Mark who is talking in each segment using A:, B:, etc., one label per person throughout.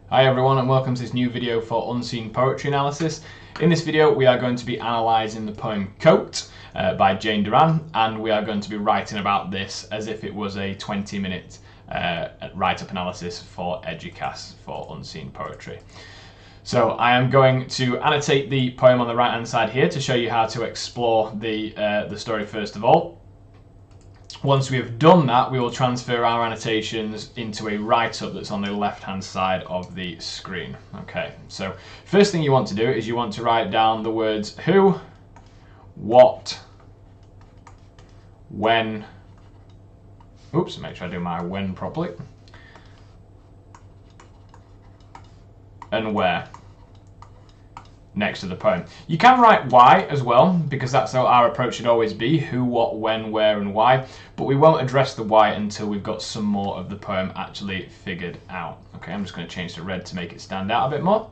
A: Hi everyone and welcome to this new video for Unseen Poetry Analysis. In this video we are going to be analysing the poem Coat by Jane Duran, and we are going to be writing about this as if it was a 20-minute write-up analysis for Eduqas for Unseen Poetry. So I am going to annotate the poem on the right hand side here to show you how to explore the story first of all. Once we have done that, we will transfer our annotations into a write-up that's on the left-hand side of the screen. Okay, so first thing you want to do is you want to write down the words who, what, when, oops, make sure I do my when properly, and where next to the poem. You can write why as well, because that's how our approach should always be: who, what, when, where, and why. But we won't address the why until we've got some more of the poem actually figured out. Okay, I'm just going to change to red to make it stand out a bit more,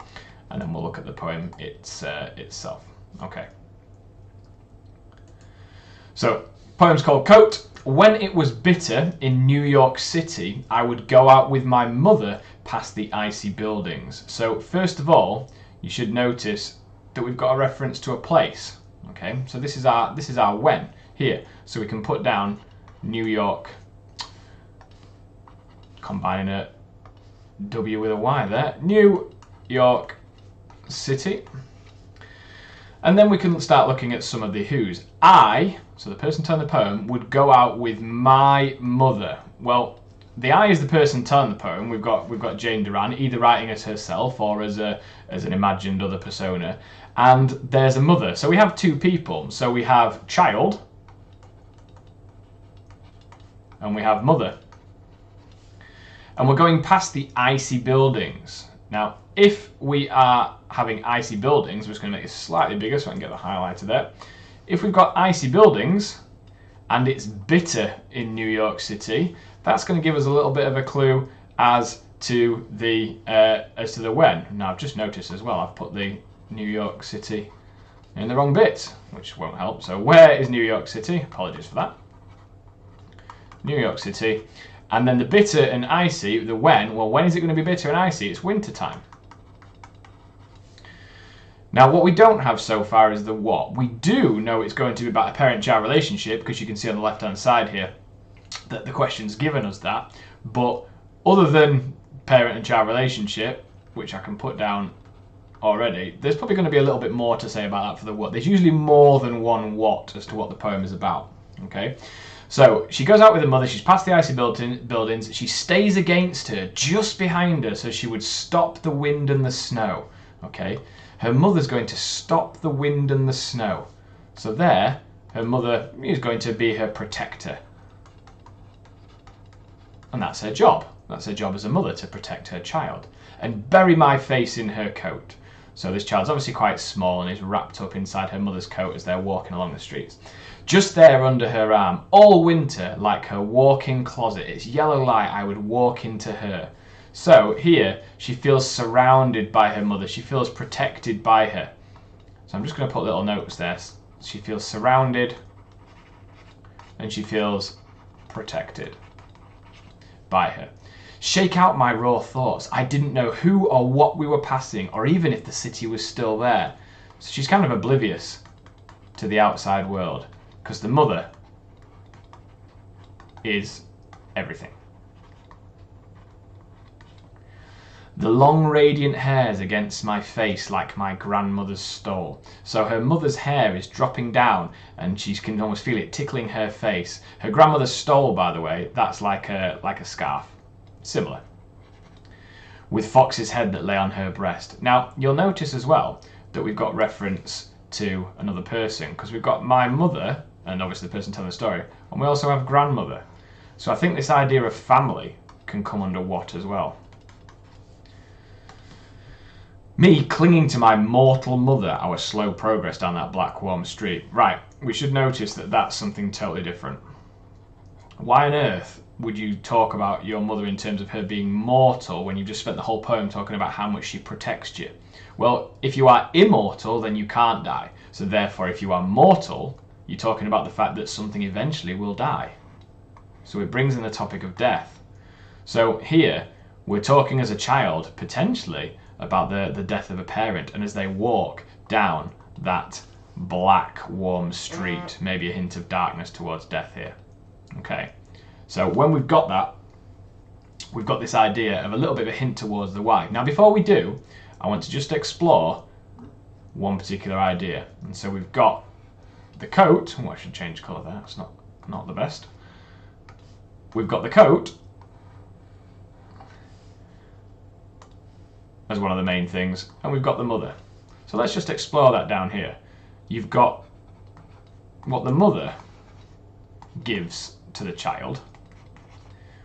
A: and then we'll look at the poem itself. Okay. So, poem's called Coat. When it was bitter in New York City, I would go out with my mother past the icy buildings. So, first of all, you should notice that we've got a reference to a place. Okay, so this is our when here. So we can put down New York, combining a W with a Y there, New York City. And then we can start looking at some of the who's. I, so the person telling the poem, would go out with my mother. Well, the I is the person telling the poem. We've got Jane Duran either writing as herself or as an imagined other persona, and there's a mother. So we have two people. So we have child and we have mother. And we're going past the icy buildings. Now, if we are having icy buildings, we're just going to make it slightly bigger so I can get the highlighter there. If we've got icy buildings and it's bitter in New York City, that's going to give us a little bit of a clue as to the when. Now I've just noticed as well I've put the New York City in the wrong bit, which won't help. So where is New York City? Apologies for that. New York City. And then the bitter and icy, the when. Well, when is it going to be bitter and icy? It's winter time. Now, what we don't have so far is the what. We do know it's going to be about a parent-child relationship, because you can see on the left-hand side here that the question's given us that. But other than parent and child relationship, which I can put down already, there's probably going to be a little bit more to say about that for the what. There's usually more than one what as to what the poem is about. Okay, so she goes out with her mother, she's past the icy buildings, she stays against her, just behind her, so she would stop the wind and the snow. Okay, her mother's going to stop the wind and the snow. So there, her mother is going to be her protector. And that's her job. That's her job as a mother, to protect her child. And bury my face in her coat. So this child's obviously quite small and is wrapped up inside her mother's coat as they're walking along the streets. Just there under her arm, all winter, like her walk-in closet. It's yellow light, I would walk into her. So here, she feels surrounded by her mother. She feels protected by her. So I'm just going to put little notes there. She feels surrounded and she feels protected by her. Shake out my raw thoughts. I didn't know who or what we were passing, or even if the city was still there. So she's kind of oblivious to the outside world, because the mother is everything. The long radiant hairs against my face like my grandmother's stole. So her mother's hair is dropping down and she can almost feel it tickling her face. Her grandmother's stole, by the way, that's like a scarf. Similar. With fox's head that lay on her breast. Now, you'll notice as well that we've got reference to another person, because we've got my mother, and obviously the person telling the story, and we also have grandmother. So I think this idea of family can come under what as well. Me clinging to my mortal mother, our slow progress down that black warm street. Right, we should notice that that's something totally different. Why on earth would you talk about your mother in terms of her being mortal when you've just spent the whole poem talking about how much she protects you? Well, if you are immortal, then you can't die. So therefore, if you are mortal, you're talking about the fact that something eventually will die. So it brings in the topic of death. So here, We're talking as a child, potentially, about the death of a parent, and as they walk down that black, warm street, maybe a hint of darkness towards death here. Okay, so when we've got that, we've got this idea of a little bit of a hint towards the why. Now, before we do, I want to just explore one particular idea. And so we've got the coat. Oh, I should change colour there. It's not the best. We've got the coat as one of the main things, and we've got the mother. So let's just explore that down here. You've got what the mother gives to the child.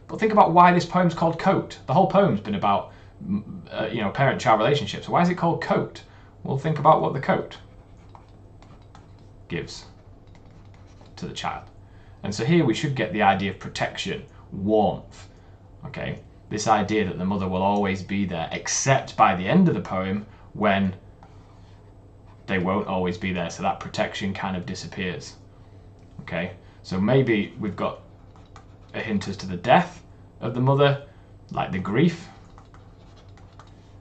A: But think about why this poem's called Coat. The whole poem's been about parent-child relationships. Why is it called Coat? Well, think about what the coat gives to the child. And so here we should get the idea of protection, warmth. Okay, this idea that the mother will always be there, except by the end of the poem when they won't always be there. So that protection kind of disappears. Okay, so maybe we've got a hint as to the death of the mother, like the grief,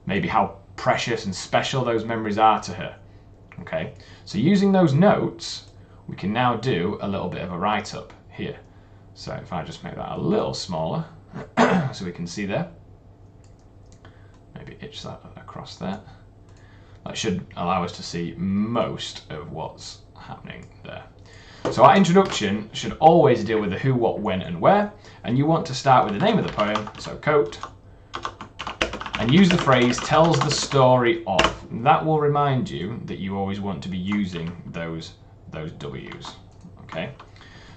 A: maybe how precious and special those memories are to her. Okay, so using those notes, we can now do a little bit of a write-up here. So if I just make that a little smaller, so we can see there, maybe itch that across there. That should allow us to see most of what's happening there. So our introduction should always deal with the who, what, when, and where, and you want to start with the name of the poem, so Coat, and use the phrase tells the story of. That will remind you that you always want to be using those W's. Okay,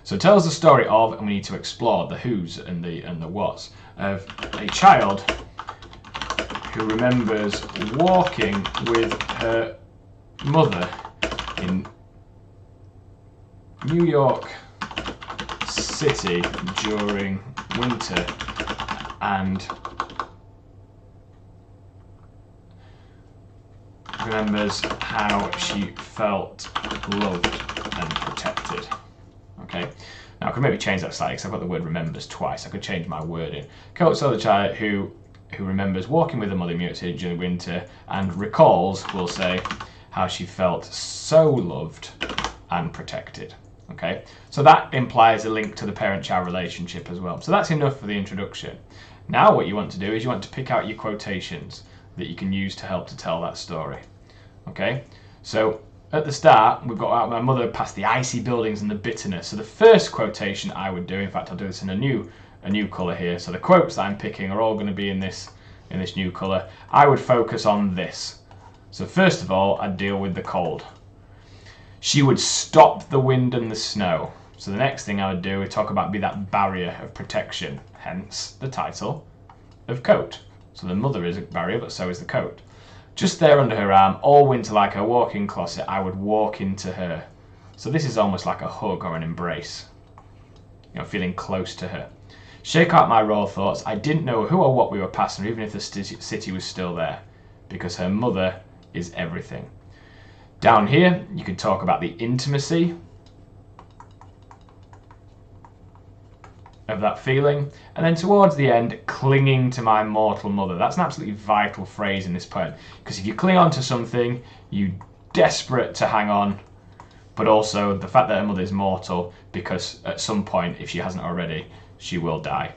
A: so tells the story of, and we need to explore the who's and the what's of a child who remembers walking with her mother in New York City during winter and remembers how she felt loved and protected. Okay, now I could maybe change that slightly because I've got the word remembers twice. I could change my wording. Coat saw the child who remembers walking with her mother in New York City during winter and recalls, we'll say, how she felt so loved and protected. Okay, so that implies a link to the parent-child relationship as well. So that's enough for the introduction. Now what you want to do is you want to pick out your quotations that you can use to help to tell that story. Okay, so at the start we've got my mother past the icy buildings and the bitterness. So the first quotation I would do, in fact I'll do this in a new colour here. So the quotes that I'm picking are all going to be in this new colour. I would focus on this. So first of all, I'd deal with the cold. She would stop the wind and the snow. So the next thing I would do is talk about be that barrier of protection, hence the title of Coat. So the mother is a barrier, but so is the coat. Just there under her arm, all winter like a walk-in closet, I would walk into her. So this is almost like a hug or an embrace. Feeling close to her. Shake out my raw thoughts. I didn't know who or what we were passing, or even if the city was still there, because her mother is everything. Down here, you could talk about the intimacy of that feeling, and then towards the end, clinging to my mortal mother. That's an absolutely vital phrase in this poem, because if you cling on to something, you're desperate to hang on, but also the fact that her mother is mortal, because at some point, if she hasn't already, she will die.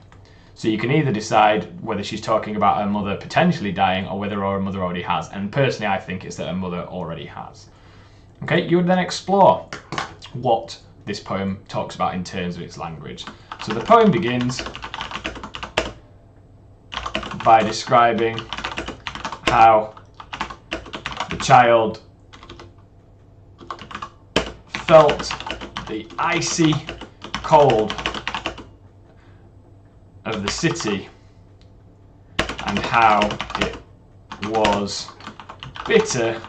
A: So you can either decide whether she's talking about her mother potentially dying or whether her mother already has, and personally I think it's that her mother already has. Okay, you would then explore what this poem talks about in terms of its language. So the poem begins by describing how the child felt the icy cold of the city and how it was bitter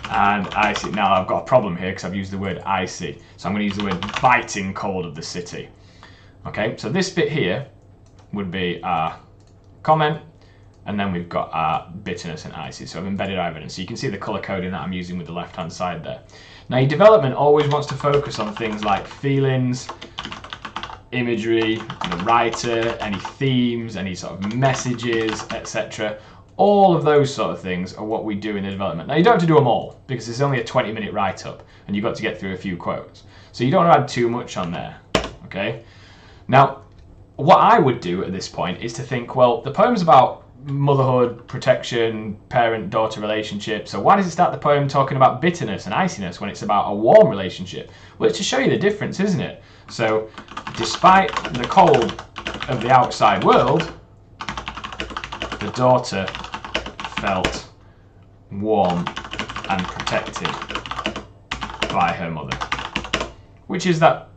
A: and icy. Now I've got a problem here because I've used the word icy, so I'm going to use the word biting cold of the city. Okay, so this bit here would be our comment, and then we've got our bitterness and icy. So I've embedded our evidence. So you can see the colour coding that I'm using with the left-hand side there. Now your development always wants to focus on things like feelings, imagery, the writer, any themes, any sort of messages, etc. All of those sort of things are what we do in the development. Now you don't have to do them all because it's only a 20-minute write-up and you've got to get through a few quotes. So you don't want to add too much on there, okay? Now, what I would do at this point is to think, well, the poem's about motherhood, protection, parent-daughter relationship, so why does it start the poem talking about bitterness and iciness when it's about a warm relationship? Well, it's to show you the difference, isn't it? So, despite the cold of the outside world, the daughter felt warm and protected by her mother, which is that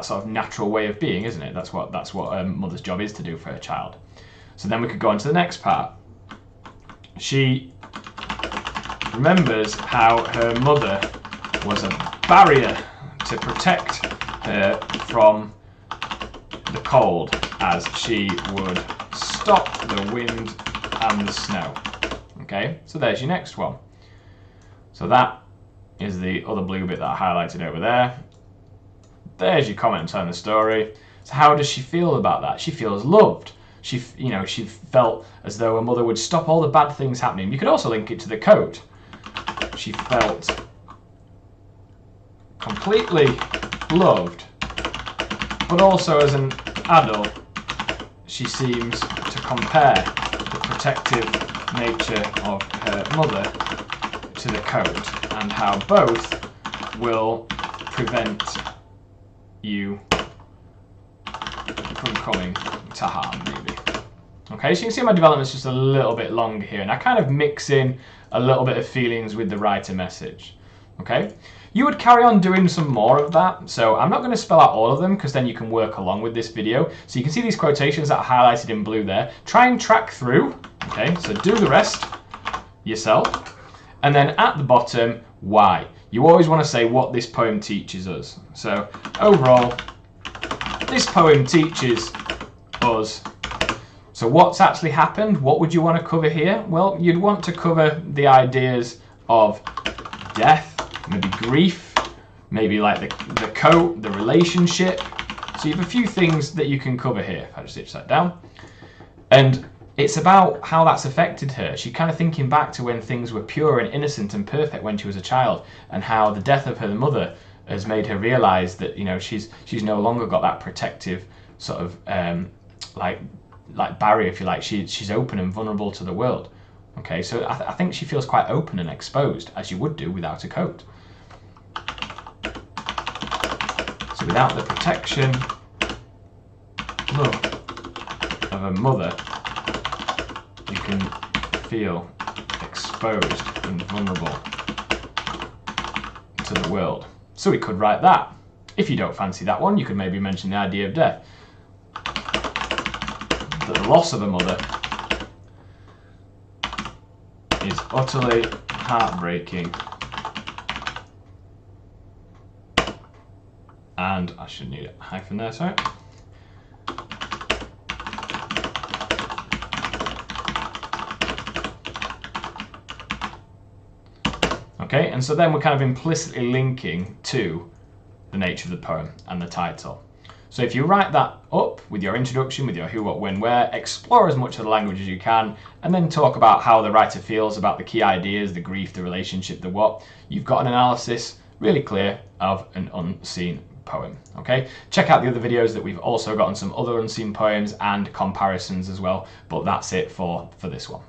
A: sort of natural way of being, isn't it? That's what a mother's job is to do for her child. So then we could go on to the next part. She remembers how her mother was a barrier to protect her from the cold, as she would stop the wind and the snow. Okay, so there's your next one. So that is the other blue bit that I highlighted over there. There's your comment on the story. So how does she feel about that? She feels loved. She felt as though her mother would stop all the bad things happening. You could also link it to the coat. She felt completely loved, but also as an adult, she seems to compare the protective nature of her mother to the coat, and how both will prevent you from coming to harm, maybe. Okay, so you can see my development's just a little bit longer here, and I kind of mix in a little bit of feelings with the writer message. Okay, you would carry on doing some more of that, so I'm not going to spell out all of them because then you can work along with this video. So you can see these quotations that are highlighted in blue there. Try and track through, okay, so do the rest yourself. And then at the bottom, why. You always want to say what this poem teaches us. So overall, this poem teaches us. So what's actually happened? What would you want to cover here? Well, you'd want to cover the ideas of death, maybe grief, maybe like the coat, the relationship. So you have a few things that you can cover here. If I just itch that down. And it's about how that's affected her. She's kind of thinking back to when things were pure and innocent and perfect when she was a child, and how the death of her mother has made her realise that, you know, she's no longer got that protective sort of like barrier, if you like. She's open and vulnerable to the world. Okay, so I think she feels quite open and exposed, as you would do without a coat. So without the protection, love of a mother, you can feel exposed and vulnerable to the world. So we could write that. If you don't fancy that one, you could maybe mention the idea of death. The loss of a mother is utterly heartbreaking, and I should need a hyphen there, sorry. Okay, and so then we're kind of implicitly linking to the nature of the poem and the title. So if you write that up with your introduction, with your who, what, when, where, explore as much of the language as you can, and then talk about how the writer feels about the key ideas, the grief, the relationship, the what, you've got an analysis really clear of an unseen poem. Okay, check out the other videos that we've also got on some other unseen poems and comparisons as well, but that's it for this one.